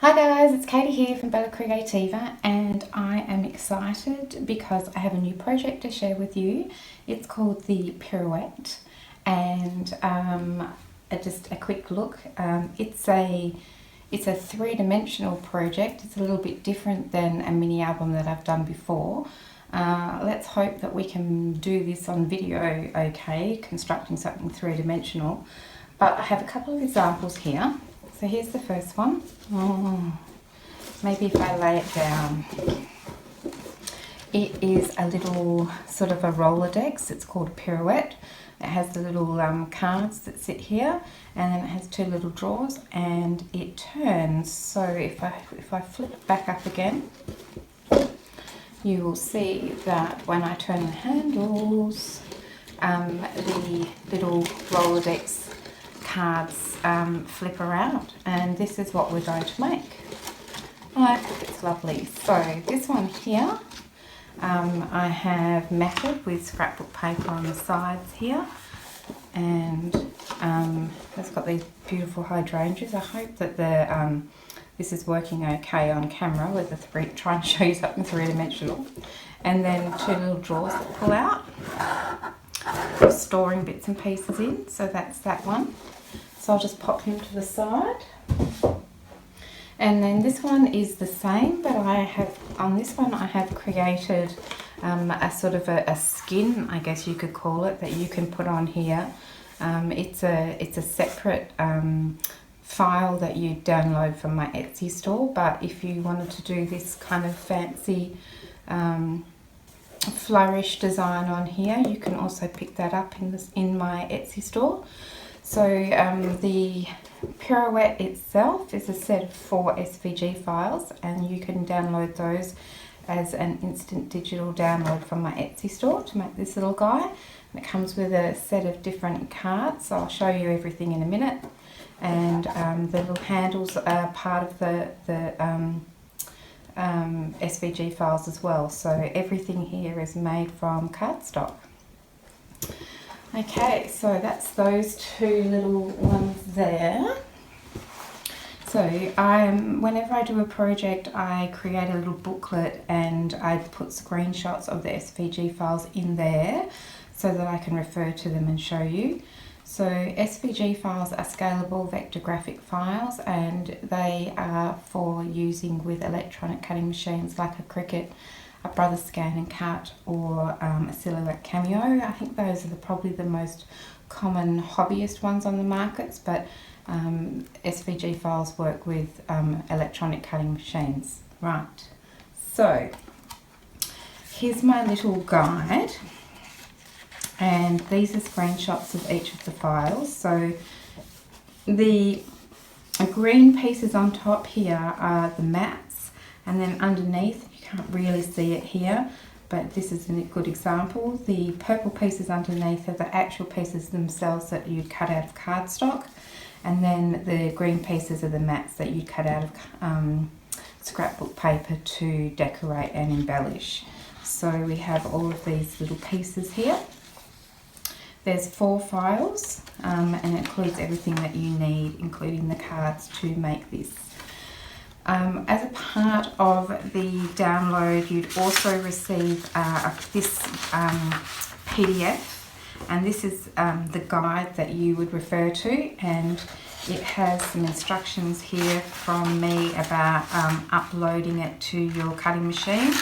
Hi guys, it's Katie here from BellaCreativa and I am excited because I have a new project to share with you. It's called the Pirouette and just a quick look. It's a three-dimensional project. It's a little bit different than a mini album that I've done before. Let's hope that we can do this on video okay, constructing something three-dimensional. But I have a couple of examples here. So here's the first one. Maybe if I lay it down. It is a little sort of a Rolodex. It's called a Pirouette. It has the little cards that sit here, and then it has two little drawers, and it turns. So if I flip it back up again, you will see that when I turn the handles, the little Rolodex cards flip around, and this is what we're going to make. I think it's lovely. So this one here, I have matted with scrapbook paper on the sides here, and it's got these beautiful hydrangeas. I hope that this is working okay on camera with trying to show you something three-dimensional. And then two little drawers that pull out for storing bits and pieces in. So that's that one. So I'll just pop him to the side. And then this one is the same, but on this one I have created a sort of a skin, I guess you could call it, that you can put on here. It's a separate file that you download from my Etsy store, but if you wanted to do this kind of fancy flourish design on here, you can also pick that up in my Etsy store. So the Pirouette itself is a set of 4 SVG files, and you can download those as an instant digital download from my Etsy store to make this little guy. And it comes with a set of different cards, so I'll show you everything in a minute. And the little handles are part of the SVG files as well. So everything here is made from cardstock. Okay, so that's those two little ones there. So whenever I do a project, I create a little booklet and I put screenshots of the SVG files in there so that I can refer to them and show you. So SVG files are scalable vector graphic files, and they are for using with electronic cutting machines like a Cricut, a Brothers Scan and Cut, or a Silhouette Cameo. I think those are probably the most common hobbyist ones on the markets, but SVG files work with electronic cutting machines. Right, so here's my little guide, and these are screenshots of each of the files. So the green pieces on top here are the mats, and then underneath, can't really see it here, but this is a good example. The purple pieces underneath are the actual pieces themselves that you'd cut out of cardstock, and then the green pieces are the mats that you cut out of scrapbook paper to decorate and embellish. So we have all of these little pieces here. There's 4 files, and it includes everything that you need, including the cards, to make this. As a part of the download, you'd also receive this PDF, and this is the guide that you would refer to, and it has some instructions here from me about uploading it to your cutting machine.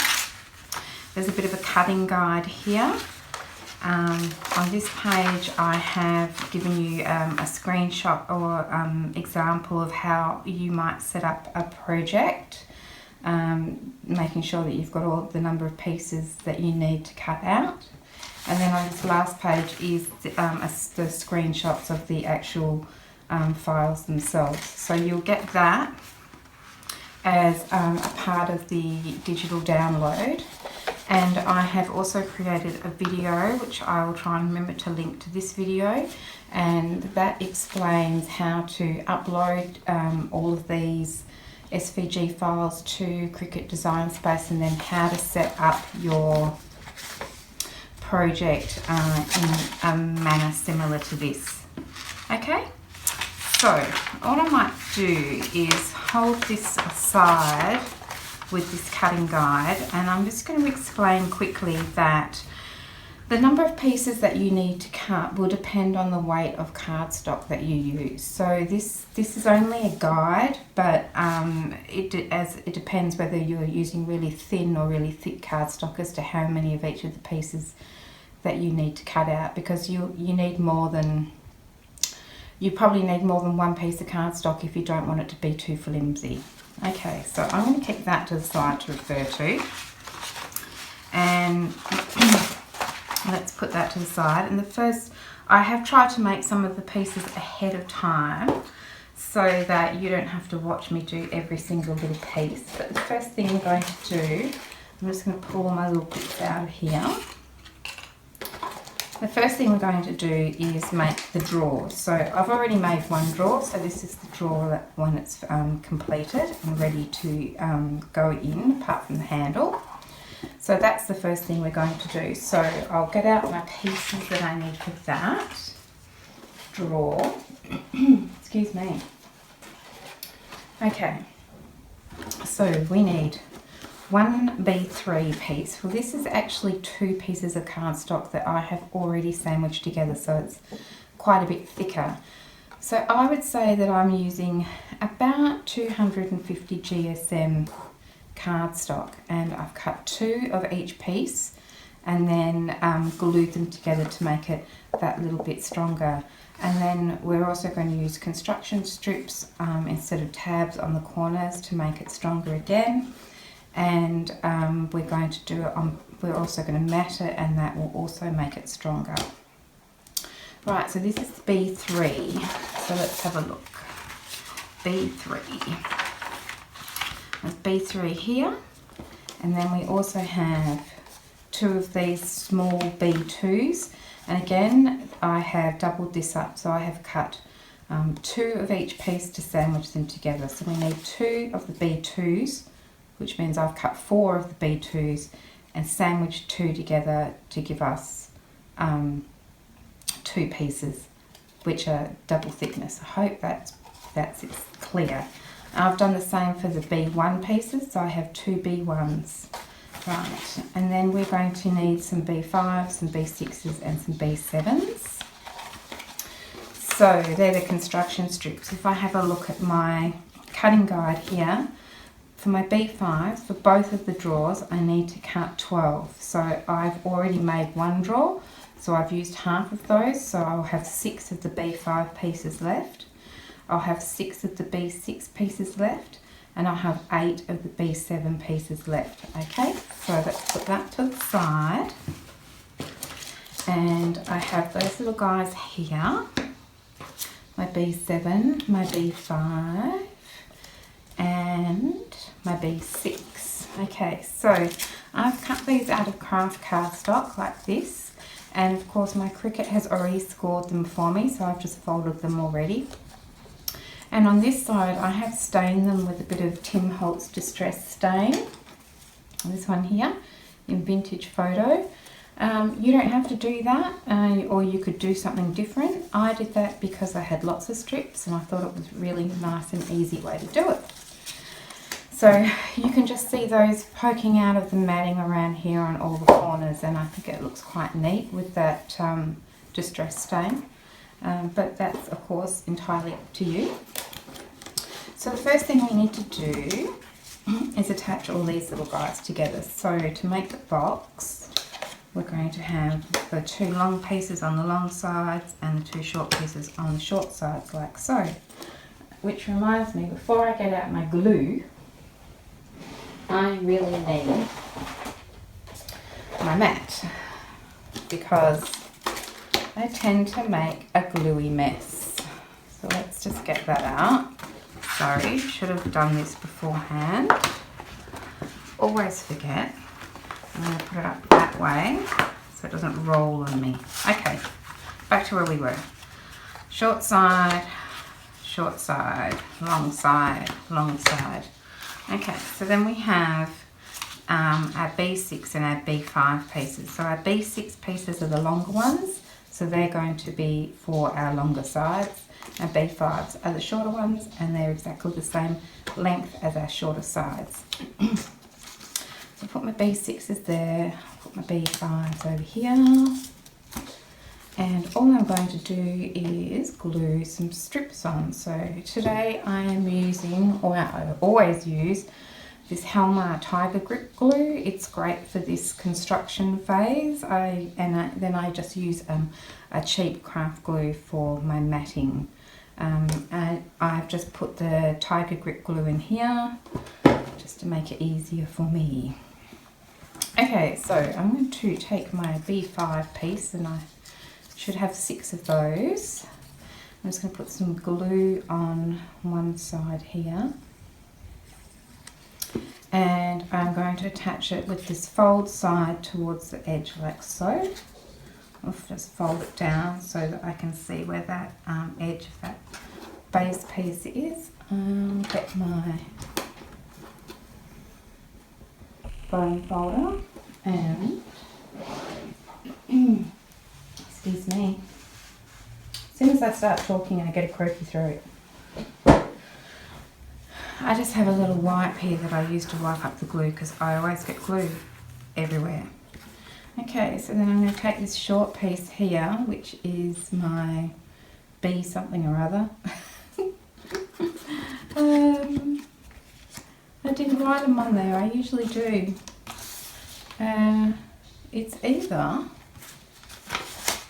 There's a bit of a cutting guide here. On this page I have given you a screenshot or example of how you might set up a project, making sure that you've got all the number of pieces that you need to cut out. And then on this last page is the screenshots of the actual files themselves. So you'll get that as a part of the digital download. And I have also created a video, which I will try and remember to link to this video, and that explains how to upload all of these SVG files to Cricut Design Space, and then how to set up your project in a manner similar to this. Okay, So all I might do is hold this aside with this cutting guide, and I'm just going to explain quickly that the number of pieces that you need to cut will depend on the weight of cardstock that you use. So this is only a guide, but it depends whether you're using really thin or really thick cardstock as to how many of each of the pieces that you need to cut out, because you probably need more than one piece of cardstock if you don't want it to be too flimsy. Okay, so I'm going to keep that to the side to refer to, and let's put that to the side. And I have tried to make some of the pieces ahead of time so that you don't have to watch me do every single little piece. But the first thing we're going to do, I'm just going to pull my little bits out of here. The first thing we're going to do is make the drawers. So I've already made one drawer, so this is the drawer when it's completed and ready to go in, apart from the handle. So that's the first thing we're going to do. So I'll get out my pieces that I need for that drawer. Excuse me. Okay, so we need one B3 piece. Well, this is actually 2 pieces of cardstock that I have already sandwiched together, so it's quite a bit thicker. So I would say that I'm using about 250 GSM cardstock, and I've cut 2 of each piece and then glued them together to make it that little bit stronger. And then we're also going to use construction strips instead of tabs on the corners to make it stronger again. And we're going to do it on, we're also going to mat it, and that will also make it stronger. Right, so this is B3, so let's have a look. B3. There's B3 here, and then we also have 2 of these small B2s, and again I have doubled this up, so I have cut 2 of each piece to sandwich them together. So we need 2 of the B2s, which means I've cut 4 of the B2s and sandwiched 2 together to give us 2 pieces, which are double thickness. I hope that's clear. I've done the same for the B1 pieces, so I have 2 B1s. Right, and then we're going to need some B5s, some B6s and some B7s. So they're the construction strips. If I have a look at my cutting guide here, for my B5s, for both of the drawers, I need to cut 12. So I've already made one drawer, so I've used half of those, so I'll have 6 of the B5 pieces left. I'll have 6 of the B6 pieces left, and I'll have 8 of the B7 pieces left. Okay, so let's put that to the side. And I have those little guys here, my B7, my B5, and my B6. Okay, so I've cut these out of craft cardstock like this, and of course my Cricut has already scored them for me, so I've just folded them already. And on this side I have stained them with a bit of Tim Holtz Distress Stain, this one here in Vintage Photo. You don't have to do that, or you could do something different. I did that because I had lots of strips and I thought it was a really nice and easy way to do it. So you can just see those poking out of the matting around here on all the corners, and I think it looks quite neat with that distress stain. But that's of course entirely up to you. So the first thing we need to do is attach all these little guys together. So to make the box, we're going to have the 2 long pieces on the long sides and the 2 short pieces on the short sides, like so. Which reminds me, before I get out my glue, I really need my mat, because I tend to make a gluey mess. So let's just get that out. Sorry, should have done this beforehand. Always forget. I'm going to put it up that way so it doesn't roll on me. Okay, back to where we were. Short side, long side, long side. Okay, so then we have our B6 and our B5 pieces. So our B6 pieces are the longer ones, so they're going to be for our longer sides. and B5s are the shorter ones, and they're exactly the same length as our shorter sides. So put my B6s there, put my B5s over here. And all I'm going to do is glue some strips on. So today I am using, or I always use, this Helmer Tiger Grip glue. It's great for this construction phase. Then I just use a cheap craft glue for my matting. And I've just put the Tiger Grip glue in here just to make it easier for me. Okay, so I'm going to take my B5 piece, and I should have 6 of those. I'm just going to put some glue on one side here, and I'm going to attach it with this fold side towards the edge like so. I'll just fold it down so that I can see where that edge of that base piece is. Get my bone folder and excuse me, as soon as I start talking I get a croaky throat. I just have a little wipe here that I use to wipe up the glue because I always get glue everywhere. Okay, so then I'm going to take this short piece here, which is my B something or other. I didn't write them on there, I usually do. It's either,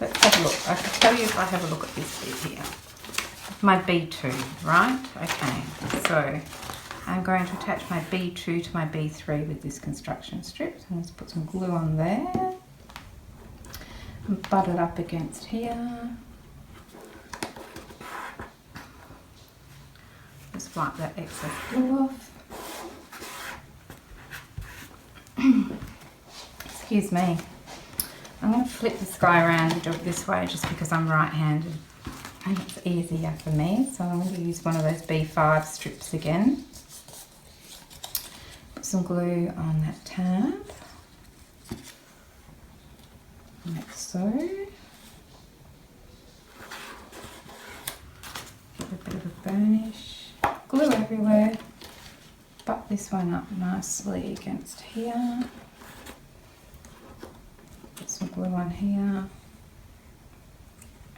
let's have a look. I can tell you if I have a look at this bit here. My B2, right? Okay, so I'm going to attach my B2 to my B3 with this construction strip. So I'm going to put some glue on there and butt it up against here. Just wipe that excess glue off. Excuse me. I'm going to flip this guy around and do it this way just because I'm right-handed and it's easier for me. So I'm going to use one of those B5 strips again. Put some glue on that tab, like so. Give it a bit of a burnish. Glue everywhere. Butt this one up nicely against here. Put some glue on here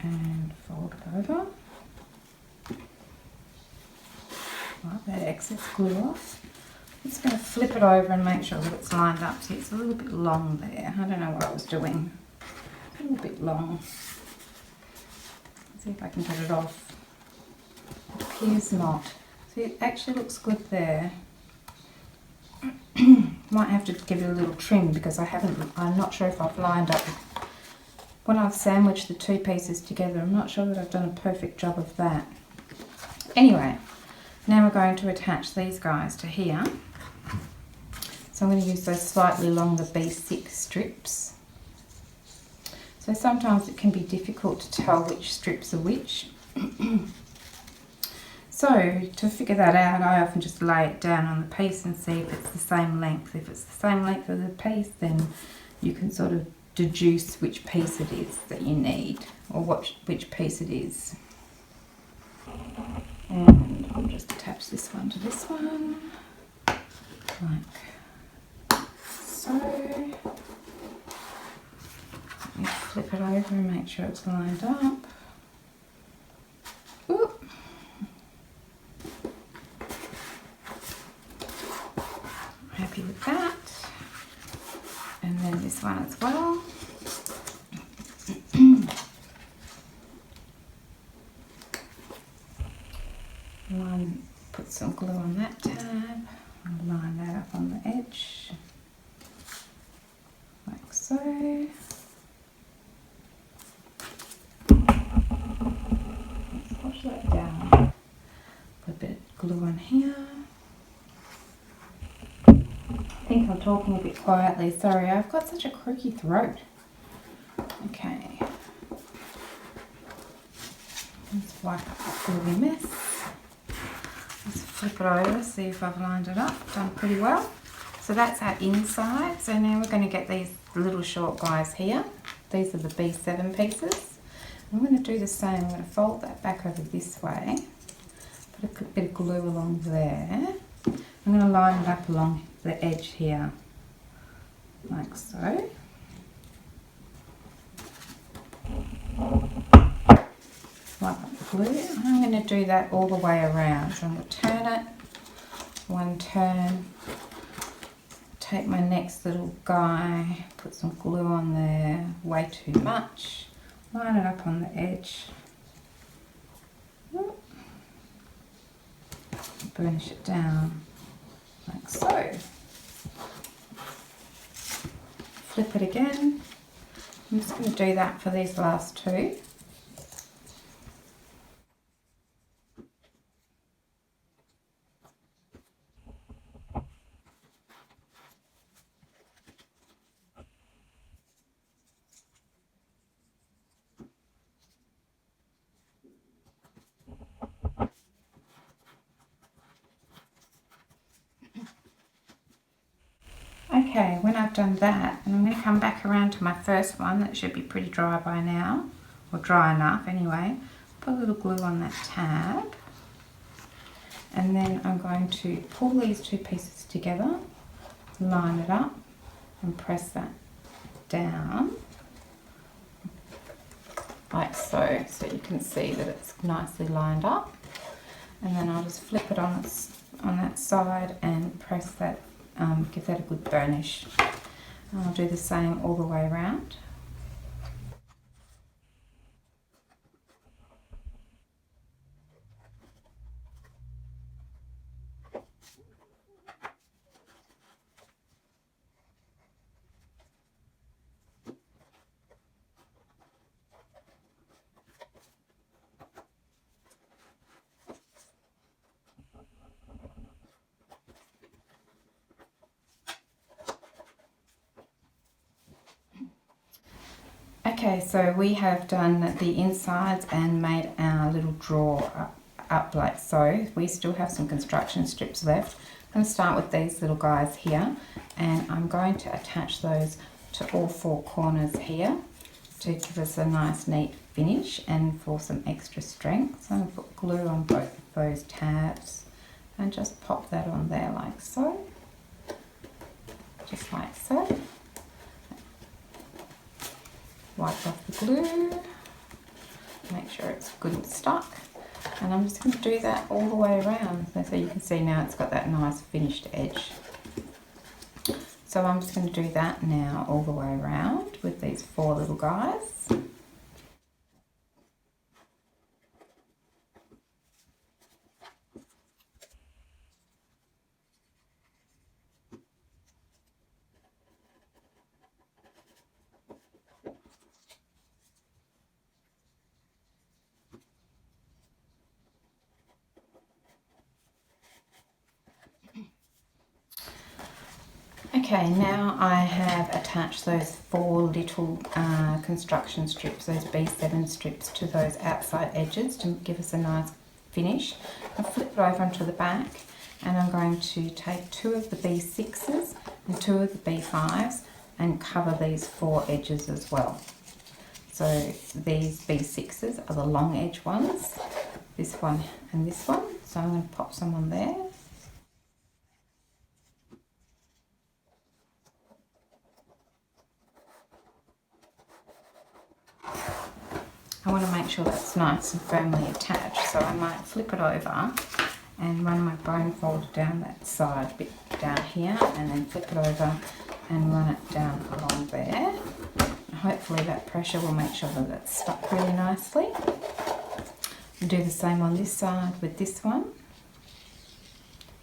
and fold it over. Wipe that excess glue off. I'm just going to flip it over and make sure that it's lined up. See, it's a little bit long there. I don't know what I was doing. A little bit long. Let's see if I can get it off. It appears not. See, it actually looks good there. Might have to give it a little trim because I'm not sure if I've lined up. When I've sandwiched the two pieces together, I'm not sure that I've done a perfect job of that. Anyway, now we're going to attach these guys to here. So I'm going to use those slightly longer B6 strips. So sometimes it can be difficult to tell which strips are which. So to figure that out, I often just lay it down on the piece and see if it's the same length. If it's the same length of the piece, then you can sort of deduce which piece it is that you need, or which piece it is. And I'll just attach this one to this one, like so. Let me flip it over and make sure it's lined up. Ooh. Happy with that. And then this one as well. Put some glue on that tab and line that up on the edge, like so. Let's push that down. Put a bit of glue on here. I think I'm talking a bit quietly, sorry, I've got such a croaky throat. Okay. Let's wipe up that gluey mess. Let's flip it over, see if I've lined it up. Done pretty well. So that's our inside. So now we're going to get these little short guys here. These are the B7 pieces. I'm going to do the same. I'm going to fold that back over this way, put a bit of glue along there. I'm going to line it up along the edge here, like so. Like glue. I'm going to do that all the way around. So I'm going to turn it, one turn, take my next little guy, put some glue on there, way too much, line it up on the edge, burnish it down like so. Flip it again. I'm just going to do that for these last two. Okay, when I've done that, and I'm going to come back around to my first one that should be pretty dry by now, or dry enough anyway. Put a little glue on that tab, and then I'm going to pull these two pieces together, line it up, and press that down like so, so you can see that it's nicely lined up. And then I'll just flip it on that side and press that. Give that a good burnish. And I'll do the same all the way around. Okay, so we have done the insides and made our little drawer up like so. We still have some construction strips left. I'm going to start with these little guys here, and I'm going to attach those to all four corners here to give us a nice neat finish and for some extra strength. So I'm going to put glue on both of those tabs and just pop that on there like so, just like so. Wipe off the glue, make sure it's good and stuck, and I'm just going to do that all the way around, so you can see now it's got that nice finished edge. So I'm just going to do that now all the way around with these four little guys. Okay, now I have attached those four little construction strips, those B7 strips, to those outside edges to give us a nice finish. I'll flip it over onto the back, and I'm going to take two of the B6s and two of the B5s and cover these four edges as well. So these B6s are the long edge ones, this one and this one, so I'm going to pop some on there. I want to make sure that's nice and firmly attached, so I might flip it over and run my bone folder down that side, bit down here, and then flip it over and run it down along there. And hopefully that pressure will make sure that it's stuck really nicely. And do the same on this side with this one,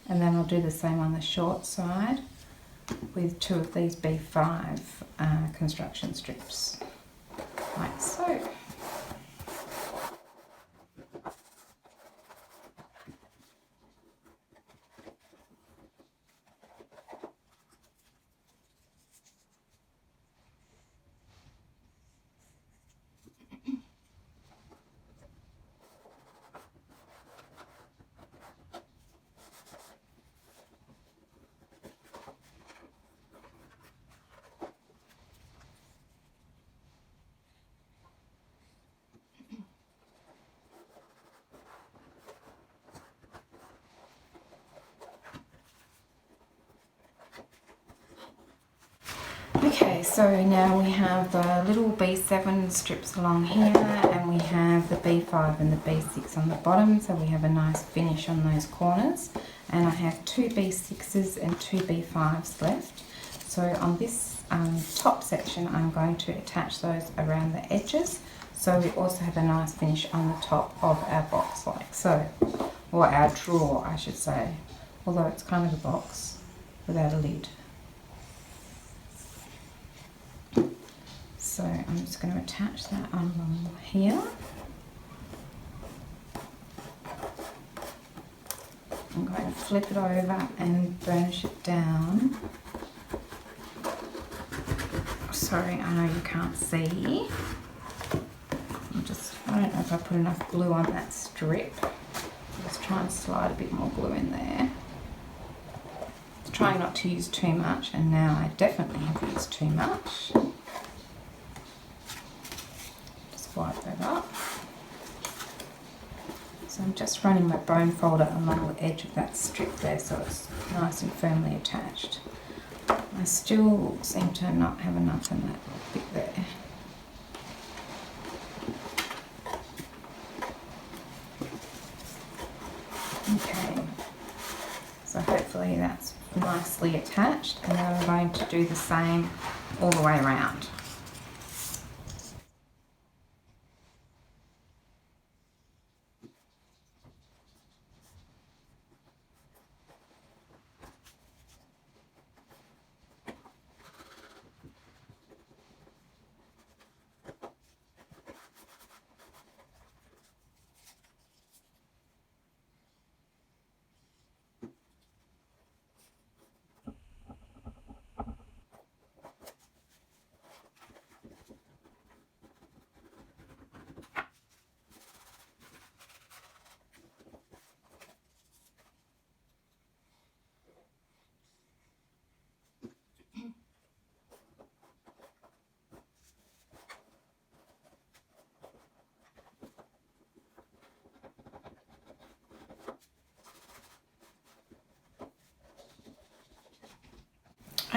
and then I'll do the same on the short side with two of these B5 construction strips, like so. Okay, so now we have the little B7 strips along here, and we have the B5 and the B6 on the bottom, so we have a nice finish on those corners. And I have 2 B6s and 2 B5s left. So on this top section, I'm going to attach those around the edges, so we also have a nice finish on the top of our box, like so, or our drawer I should say, although it's kind of a box without a lid. So I'm just going to attach that on along here. I'm going to flip it over and burnish it down. Sorry, I know you can't see. I don't know if I put enough glue on that strip. Just try and slide a bit more glue in there. Trying not to use too much, and now I definitely have used too much. Just wipe that up. So I'm just running my bone folder along the edge of that strip there so it's nice and firmly attached. I still seem to not have enough in that bit there. Okay, so hopefully that's nicely attached, and then I'm going to do the same all the way around.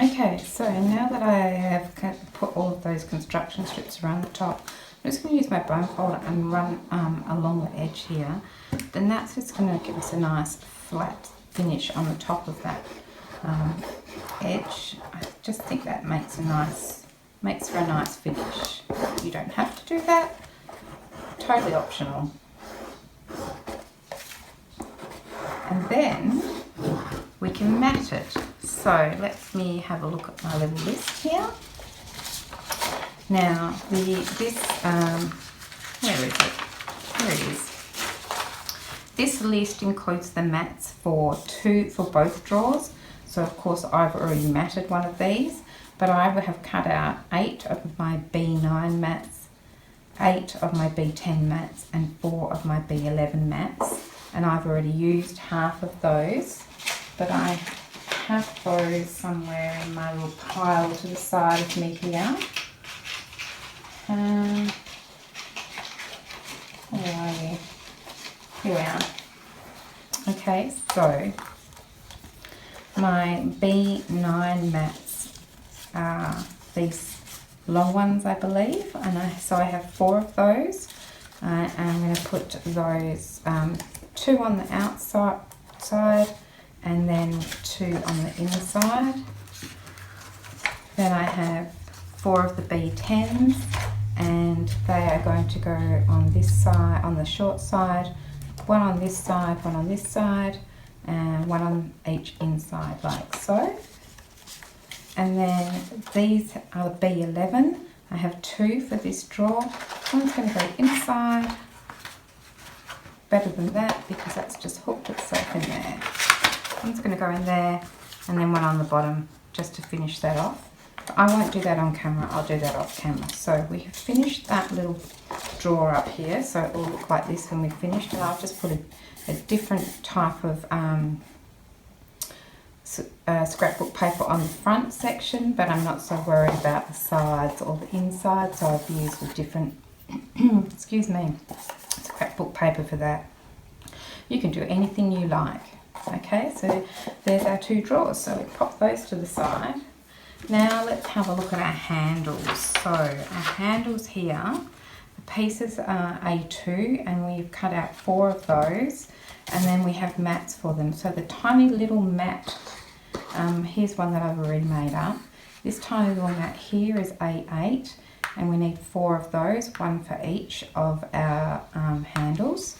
Okay, so now that I have put all of those construction strips around the top, I'm just going to use my bone folder and run along the edge here. Then that's just going to give us a nice flat finish on the top of that edge. I just think that makes for a nice finish. You don't have to do that, totally optional. And then we can mat it. So let me have a look at my little list here. Now where is it? There it is. This list includes the mats for both drawers. So of course I've already matted one of these, but I have cut out 8 of my B9 mats, 8 of my B10 mats, and 4 of my B11 mats. And I've already used half of those, but I have those somewhere in my little pile to the side of me here. Where are you? Here we are. Okay, so my B9 mats are these long ones, I believe, and so I have 4 of those. And I'm going to put those 2 on the outside and then 2 on the inside. Then I have 4 of the B10s, and they are going to go on this side, on the short side, 1 on this side, 1 on this side, and 1 on each inside, like so. And then these are the B11. I have 2 for this drawer. One's going to go inside, better than that because that's just hooked itself in there. One's going to go in there, and then 1 on the bottom just to finish that off. But I won't do that on camera, I'll do that off camera. So we have finished that little drawer up here, so it will look like this when we've finished, and I've just put a different type of scrapbook paper on the front section, but I'm not so worried about the sides or the inside, so I've used a different excuse me, scrapbook paper for that. You can do anything you like. Okay, so there's our 2 drawers, so we pop those to the side, Now let's have a look at our handles. So our handles here, the pieces are A2 and we've cut out 4 of those, and then we have mats for them. So the tiny little mat, here's one that I've already made up. This tiny little mat here is A8 and we need 4 of those, 1 for each of our handles.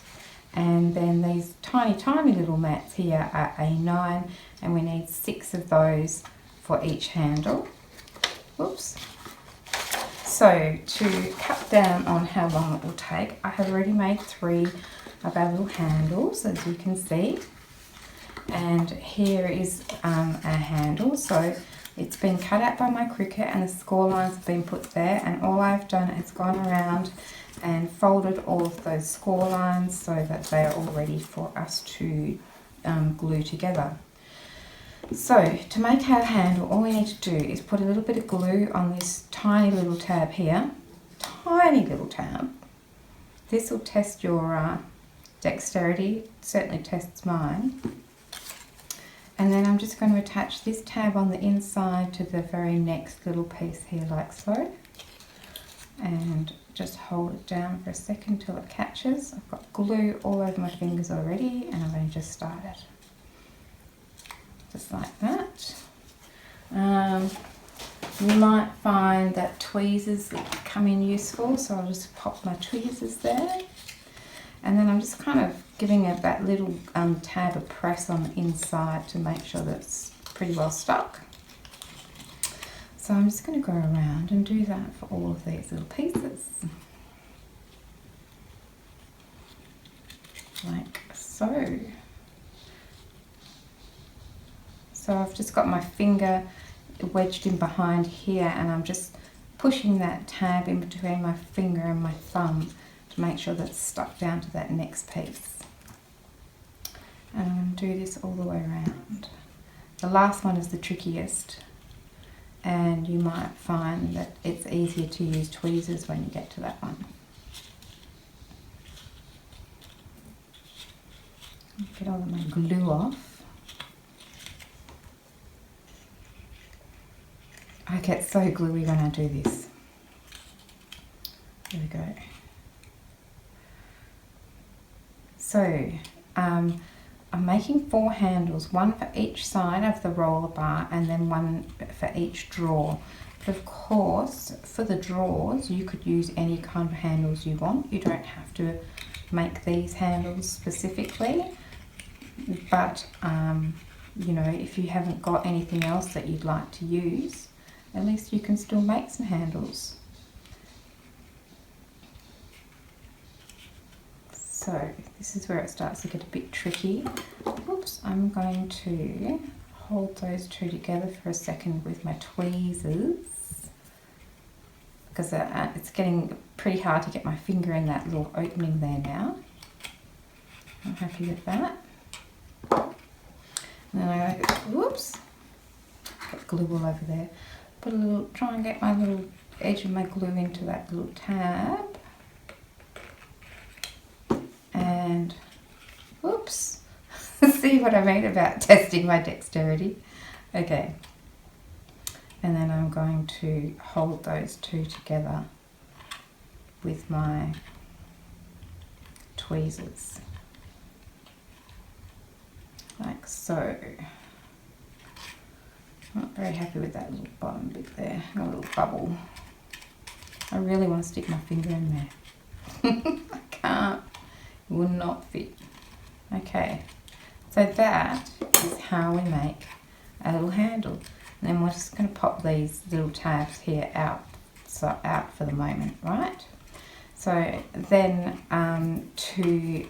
And then these tiny little mats here are A9 and we need 6 of those for each handle. Whoops. So to cut down on how long it will take, I have already made 3 of our little handles, as you can see. And here is our handle. So it's been cut out by my Cricut and the score lines have been put there, and all I've done is gone around and folded all of those score lines so that they are all ready for us to glue together. So to make our handle, all we need to do is put a little bit of glue on this tiny little tab here. Tiny little tab. This will test your dexterity, it certainly tests mine. And then I'm just going to attach this tab on the inside to the very next little piece here, like so. And just hold it down for a second till it catches. I've got glue all over my fingers already and I've only just started. Just like that. You might find that tweezers come in useful, so I'll just pop my tweezers there. And then I'm just kind of giving it that little tab a press on the inside to make sure that it's pretty well stuck. So I'm just going to go around and do that for all of these little pieces. Like so. So I've just got my finger wedged in behind here and I'm just pushing that tab in between my finger and my thumb to make sure that's stuck down to that next piece. And I'm going to do this all the way around. The last one is the trickiest, and you might find that it's easier to use tweezers when you get to that one. Get all of my glue off. I get so gluey when I do this. There we go. So I'm making 4 handles, 1 for each side of the roller bar and then 1 for each drawer. But of course, for the drawers, you could use any kind of handles you want. You don't have to make these handles specifically. But, you know, if you haven't got anything else that you'd like to use, at least you can still make some handles. So this is where it starts to get a bit tricky. Oops, I'm going to hold those 2 together for a second with my tweezers because it's getting pretty hard to get my finger in that little opening there now. I'm happy with that. And then I go, whoops, got glue all over there. Put a little, try and get my little edge of my glue into that little tab. And whoops, see what I mean about testing my dexterity? Okay, and then I'm going to hold those 2 together with my tweezers, like so. I'm not very happy with that little bottom bit there, a little bubble. I really want to stick my finger in there. I can't. It will not fit. Okay, so that is how we make a little handle. And then we're just going to pop these little tabs here out for the moment, right? So then to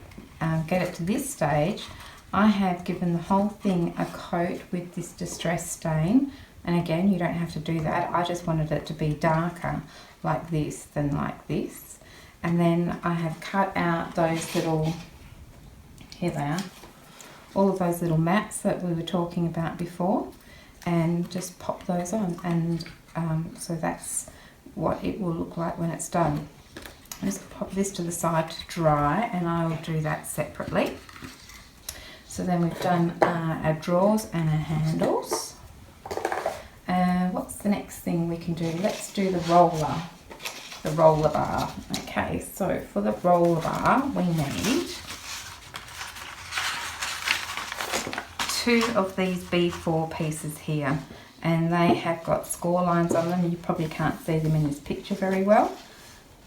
get it to this stage, I have given the whole thing a coat with this distress stain, and again, you don't have to do that. I just wanted it to be darker like this than like this. And then I have cut out those little, here they are, all of those little mats that we were talking about before, and just pop those on, and so that's what it will look like when it's done. I'm just going to pop this to the side to dry, and I will do that separately. So then we've done our drawers and our handles. What's the next thing we can do? Let's do the roller bar. Okay, so for the roller bar, we need 2 of these B4 pieces here, and they have got score lines on them. You probably can't see them in this picture very well,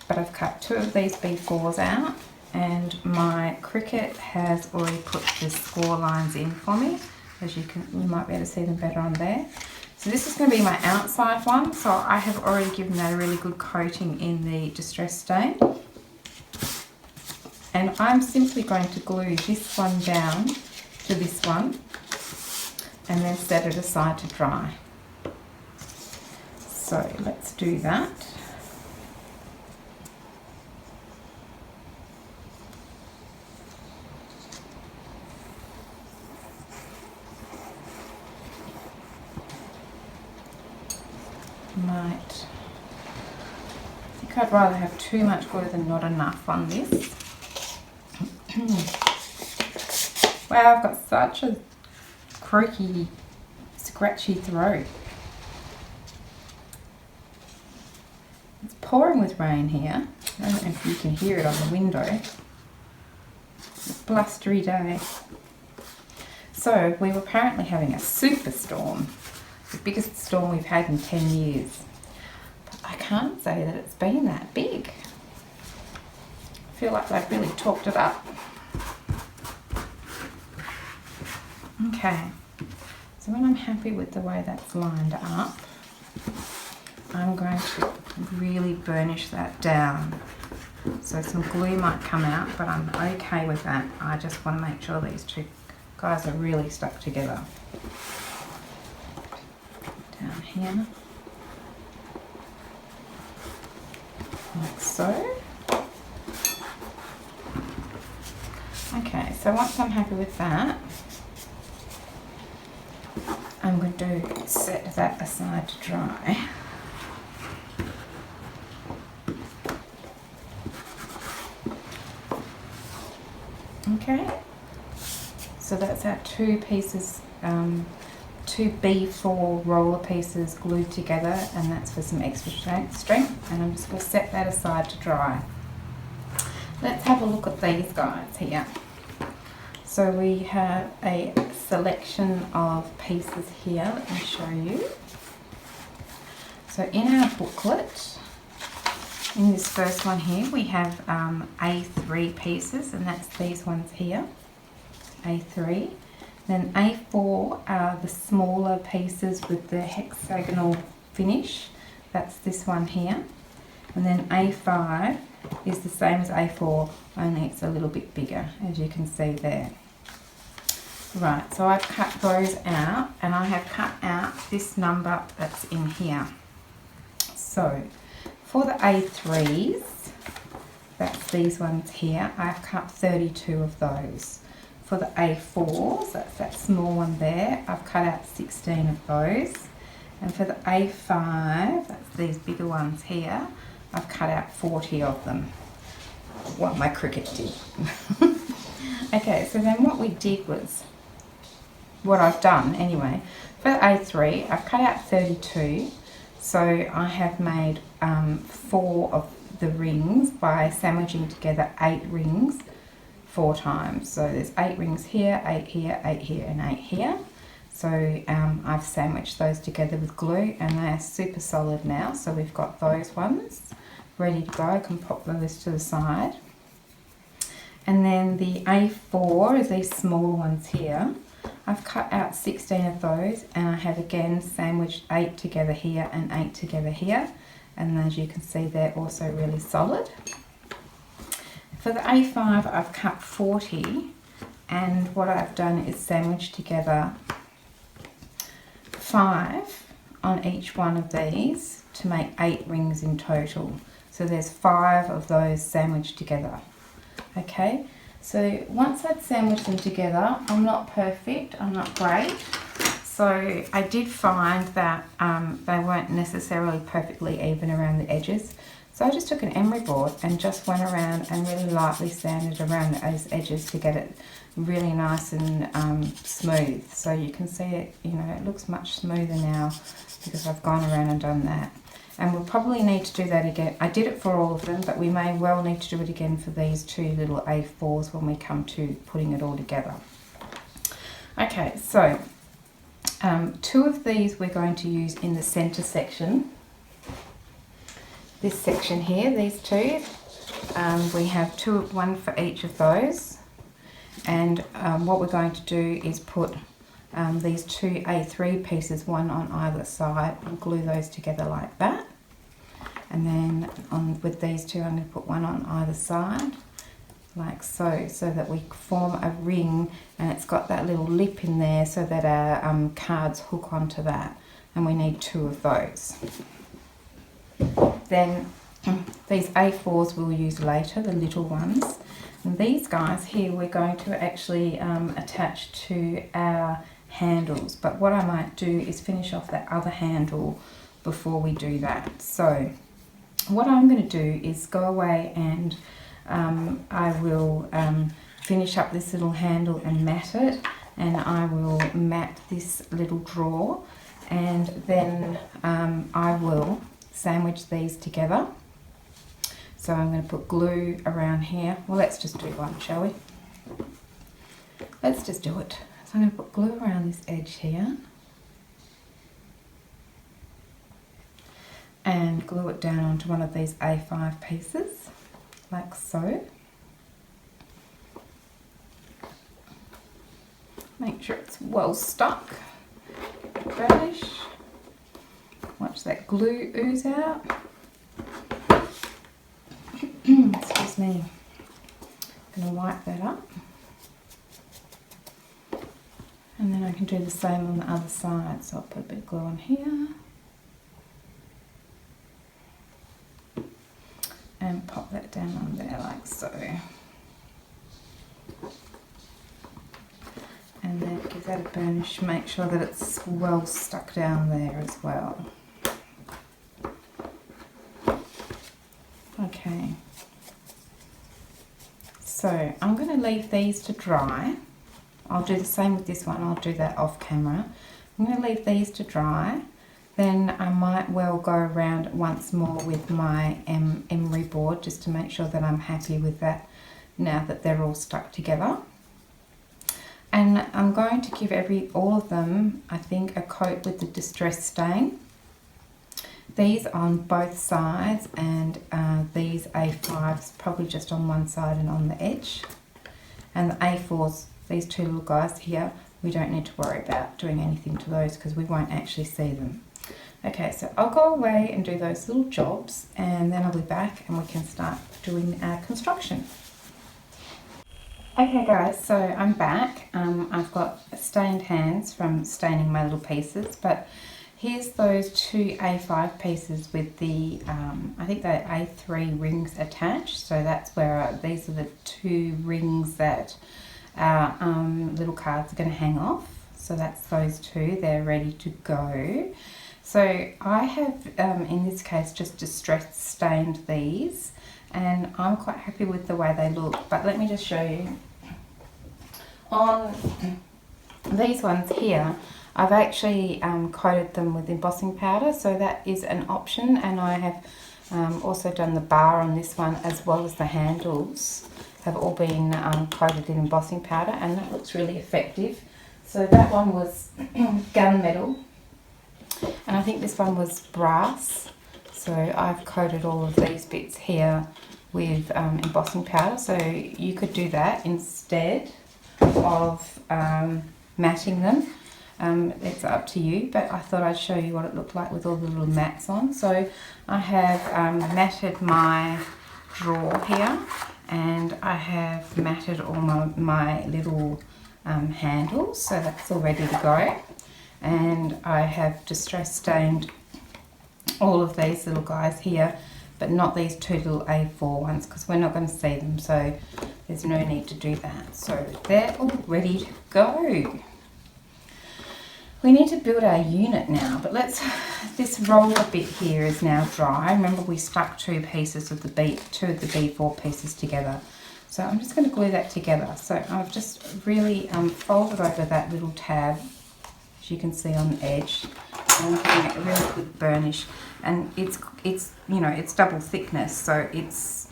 but I've cut 2 of these B4s out, and my Cricut has already put the score lines in for me. As you might be able to see them better on there. So this is going to be my outside one, so I have already given that a really good coating in the distress stain. And I'm simply going to glue this one down to this one and then set it aside to dry. So let's do that. I think I'd rather have too much glue than not enough on this. Wow, I've got such a croaky, scratchy throat. It's pouring with rain here. I don't know if you can hear it on the window. It's a blustery day. So we were apparently having a superstorm. The biggest storm we've had in 10 years. But I can't say that it's been that big. I feel like they've really talked it up. Okay, so when I'm happy with the way that's lined up, I'm going to really burnish that down. So some glue might come out, but I'm okay with that. I just want to make sure these 2 guys are really stuck together. Down here, like so. Okay, so once I'm happy with that, I'm going to set that aside to dry. Okay, so that's our 2 pieces, 2 B4 roller pieces glued together, and that's for some extra strength, and I'm just going to set that aside to dry. Let's have a look at these guys here. So we have a selection of pieces here. Let me show you. So in our booklet, in this first one here, we have A3 pieces, and that's these ones here, A3. Then A4 are the smaller pieces with the hexagonal finish. That's this one here. And then A5 is the same as A4, only it's a little bit bigger, as you can see there. Right, so I've cut those out, and I have cut out this number that's in here. So for the A3s, that's these ones here, I've cut 32 of those. For the A4s, that's that small one there, I've cut out 16 of those. And for the A5, that's these bigger ones here, I've cut out 40 of them. What my Cricut did. Okay, so then what we did was, what I've done anyway, for the A3, I've cut out 32. So I have made 4 of the rings by sandwiching together 8 rings 4 times. So there's 8 rings here, 8 here, 8 here, and 8 here. So I've sandwiched those together with glue, and they are super solid now. So we've got those ones ready to go. I can pop those to the side. And then the A4 is these smaller ones here. I've cut out 16 of those, and I have again sandwiched 8 together here and 8 together here. And as you can see, they're also really solid. For the A5, I've cut 40, and what I've done is sandwiched together 5 on each one of these to make 8 rings in total. So there's 5 of those sandwiched together. Okay, so once I'd sandwiched them together, I'm not perfect, I'm not great. So I did find that they weren't necessarily perfectly even around the edges. So I just took an emery board and just went around and really lightly sanded around those edges to get it really nice and smooth. So you can see it, you know, it looks much smoother now because I've gone around and done that. And we'll probably need to do that again. I did it for all of them, but we may well need to do it again for these two little A4s when we come to putting it all together. Okay, so two of these we're going to use in the center section. This section here, these two, we have one for each of those. And what we're going to do is put these two A3 pieces, one on either side, and glue those together like that. And then with these two, I'm going to put one on either side, like so, so that we form a ring, and it's got that little lip in there so that our cards hook onto that. And we need two of those. Then these A4s we'll use later, the little ones. And these guys here we're going to actually attach to our handles, but what I might do is finish off that other handle before we do that. So what I'm going to do is go away and I will finish up this little handle and mat it, and I will mat this little drawer, and then I will sandwich these together. So I'm going to put glue around here. Well, let's just do one, shall we? Let's just do it. So I'm going to put glue around this edge here and glue it down onto one of these A5 pieces, like so. Make sure it's well stuck. Relish. Watch that glue ooze out. Excuse me. I'm going to wipe that up. And then I can do the same on the other side. So I'll put a bit of glue on here. And pop that down on there like so. And then give that a burnish. Make sure that it's well stuck down there as well. Okay. So I'm going to leave these to dry. I'll do the same with this one. I'll do that off camera. I'm going to leave these to dry. Then I might well go around once more with my emery board just to make sure that I'm happy with that now that they're all stuck together. And I'm going to give all of them, I think, a coat with the distress stain. These on both sides, and these A5s probably just on one side and on the edge. And the A4s, these two little guys here, we don't need to worry about doing anything to those because we won't actually see them. Okay, so I'll go away and do those little jobs, and then I'll be back and we can start doing our construction. Okay guys, so I'm back. I've got stained hands from staining my little pieces, but here's those two A5 pieces with the, I think they're A3 rings attached. So that's where these are the two rings that our little cards are going to hang off. So that's those two, they're ready to go. So I have, in this case, just distress stained these, and I'm quite happy with the way they look. But let me just show you. On these ones here, I've actually coated them with embossing powder, so that is an option, and I have also done the bar on this one as well as the handles have all been coated in embossing powder, and that looks really effective. So that one was gunmetal, and I think this one was brass. So I've coated all of these bits here with embossing powder, so you could do that instead of matting them. It's up to you, but I thought I'd show you what it looked like with all the little mats on. So I have matted my drawer here, and I have matted all my little handles, so that's all ready to go. And I have distress stained all of these little guys here, but not these two little A4 ones because we're not going to see them, so there's no need to do that. So they're all ready to go. We need to build our unit now, but this roller bit here is now dry. Remember we stuck two of the B4 pieces together. So I'm just going to glue that together. So I've just really folded over that little tab, as you can see on the edge. And I'm giving it a really good burnish. And it's you know, it's double thickness, so it's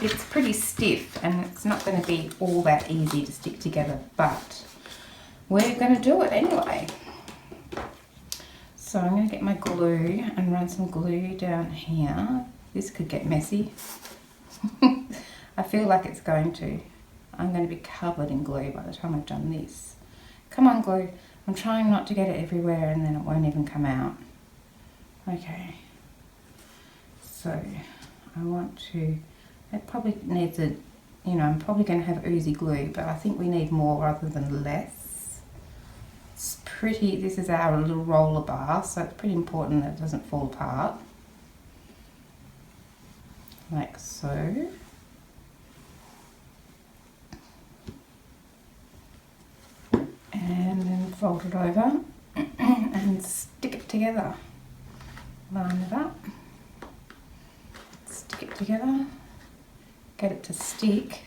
it's pretty stiff, and it's not going to be all that easy to stick together, but we're going to do it anyway. So I'm going to get my glue and run some glue down here. This could get messy. I feel like it's going to. I'm going to be covered in glue by the time I've done this. Come on, glue. I'm trying not to get it everywhere and then it won't even come out. Okay. So I want to, it probably needs a, you know, I'm probably going to have oozy glue, but I think we need more rather than less. It's pretty, this is our little roller bar, so it's pretty important that it doesn't fall apart. Like so. And then fold it over and stick it together. Line it up, stick it together, get it to stick.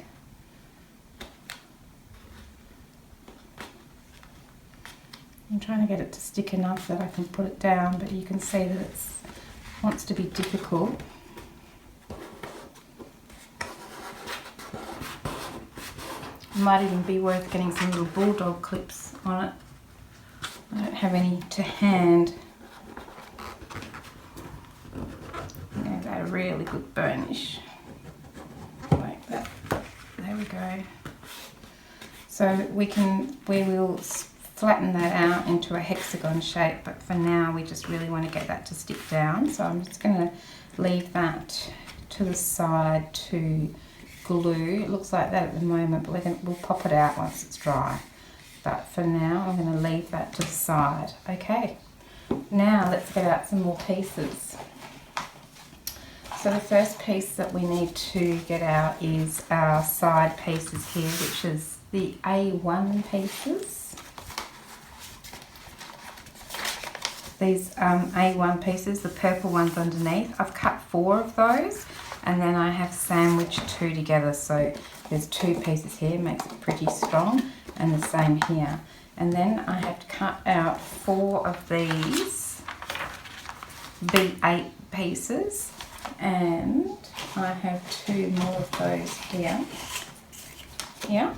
I'm trying to get it to stick enough that I can put it down, but you can see that it wants to be difficult. Might even be worth getting some little bulldog clips on it. I don't have any to hand. A really good burnish like that. There we go. So we will flatten that out into a hexagon shape, but for now we just really want to get that to stick down. So I'm just going to leave that to the side to glue. It looks like that at the moment, but we'll pop it out once it's dry. But for now I'm going to leave that to the side. Okay, now let's get out some more pieces. So the first piece that we need to get out is our side pieces here, which is the A1 pieces. These A1 pieces, the purple ones underneath, I've cut 4 of those, and then I have sandwiched 2 together, so there's 2 pieces here, makes it pretty strong, and the same here. And then I have cut out 4 of these B8 pieces, and I have 2 more of those here. Yeah,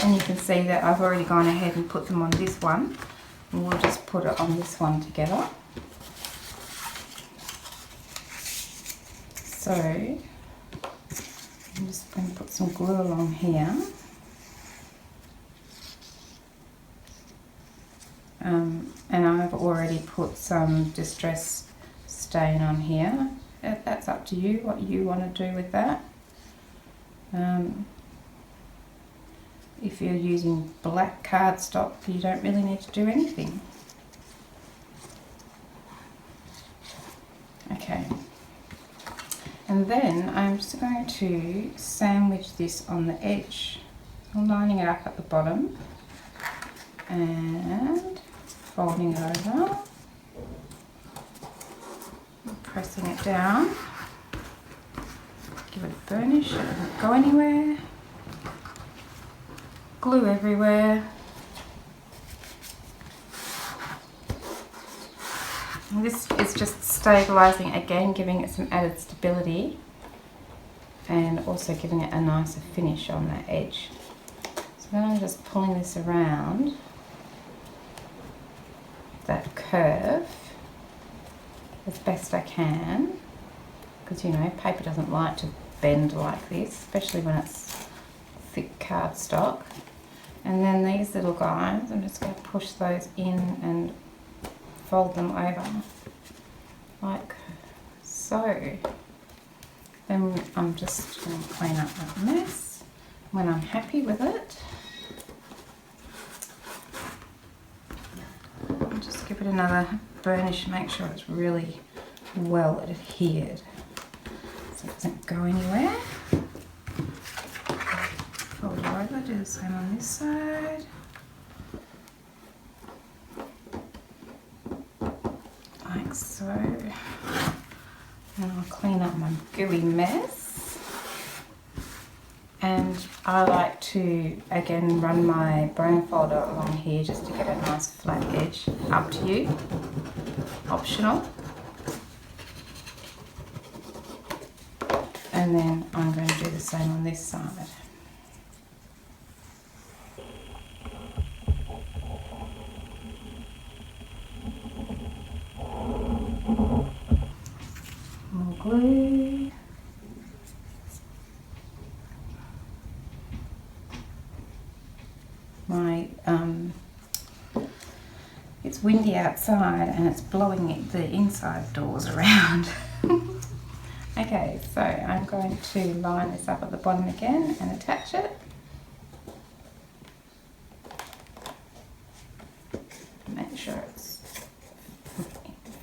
and you can see that I've already gone ahead and put them on this one, and we'll just put it on this one together. So I'm just going to put some glue along here. And I've already put some distress stain on here. That's up to you, what you want to do with that. If you're using black cardstock, you don't really need to do anything. Okay. And then I'm just going to sandwich this on the edge. I'm lining it up at the bottom and folding it over, pressing it down, give it a burnish, it doesn't go anywhere, glue everywhere. And this is just stabilising again, giving it some added stability and also giving it a nicer finish on that edge. So then I'm just pulling this around that curve as best I can, because you know paper doesn't like to bend like this, especially when it's thick cardstock. And then these little guys, I'm just going to push those in and fold them over like so. Then I'm just going to clean up that mess when I'm happy with it. I'll just give it another burnish, make sure it's really well adhered so it doesn't go anywhere. Fold it over, do the same on this side. So I'll clean up my gooey mess. And I like to, again, run my bone folder along here just to get a nice flat edge. Up to you, optional. And then I'm going to do the same on this side. More glue. It's windy outside and it's blowing the inside doors around. Okay, so I'm going to line this up at the bottom again and attach it. Make sure it's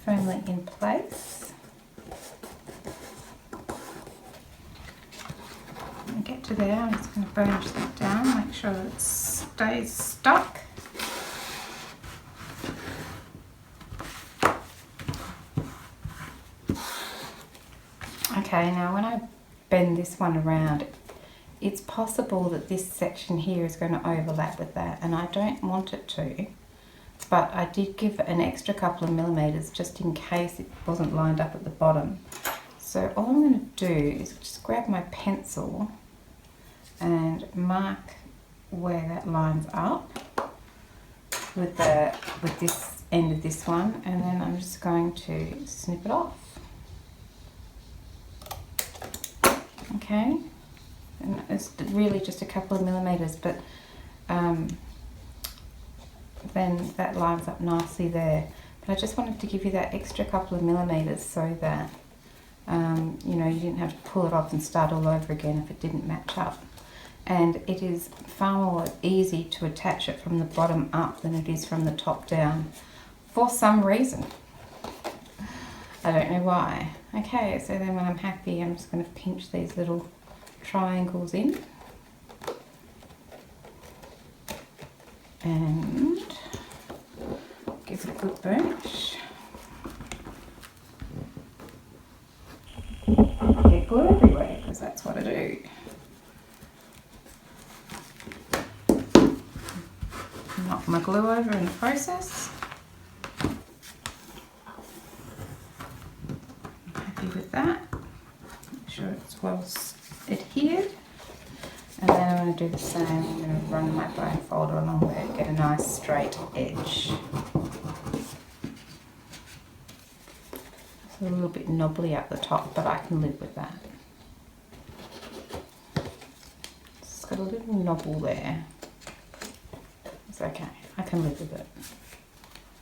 firmly in place. When I get to there, I'm just going to burnish that down, make sure that it stays stuck. Okay, now when I bend this one around, it's possible that this section here is going to overlap with that, and I don't want it to, but I did give it an extra couple of millimeters just in case it wasn't lined up at the bottom. So all I'm going to do is just grab my pencil and mark where that lines up with this end of this one, and then I'm just going to snip it off. Okay, and it's really just a couple of millimeters, but then that lines up nicely there. But I just wanted to give you that extra couple of millimeters so that you know, you didn't have to pull it off and start all over again if it didn't match up. And it is far more easy to attach it from the bottom up than it is from the top down, for some reason. I don't know why. Okay, so then when I'm happy, I'm just going to pinch these little triangles in. And give it a good burnish. Get glue everywhere, because that's what I do. Knock my glue over in the process. With that, make sure it's well adhered, and then I'm going to do the same. I'm going to run my bone folder along there, get a nice straight edge. It's a little bit knobbly up the top, but I can live with that. It's got a little knobble there. It's okay, I can live with it.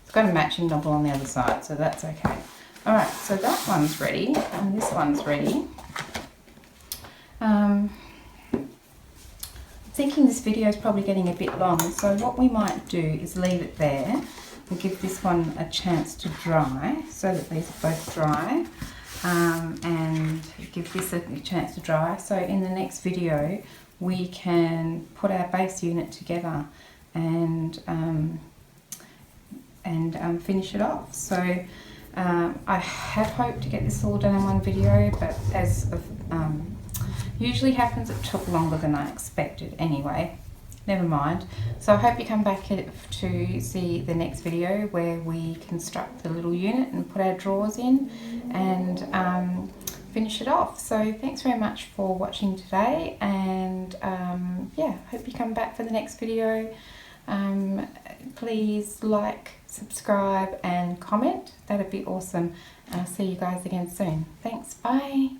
It's got a matching knobble on the other side, so that's okay. Alright, so that one's ready, and this one's ready. I'm thinking this video is probably getting a bit long, so what we might do is leave it there and give this one a chance to dry, so that these are both dry, and give this a chance to dry. So in the next video, we can put our base unit together and finish it off. So I had hoped to get this all done in one video, but as usually happens, it took longer than I expected anyway. Never mind. So I hope you come back to see the next video where we construct the little unit and put our drawers in and finish it off. So thanks very much for watching today, and yeah, hope you come back for the next video. Please like, subscribe and comment. That'd be awesome. And I'll see you guys again soon. Thanks, bye.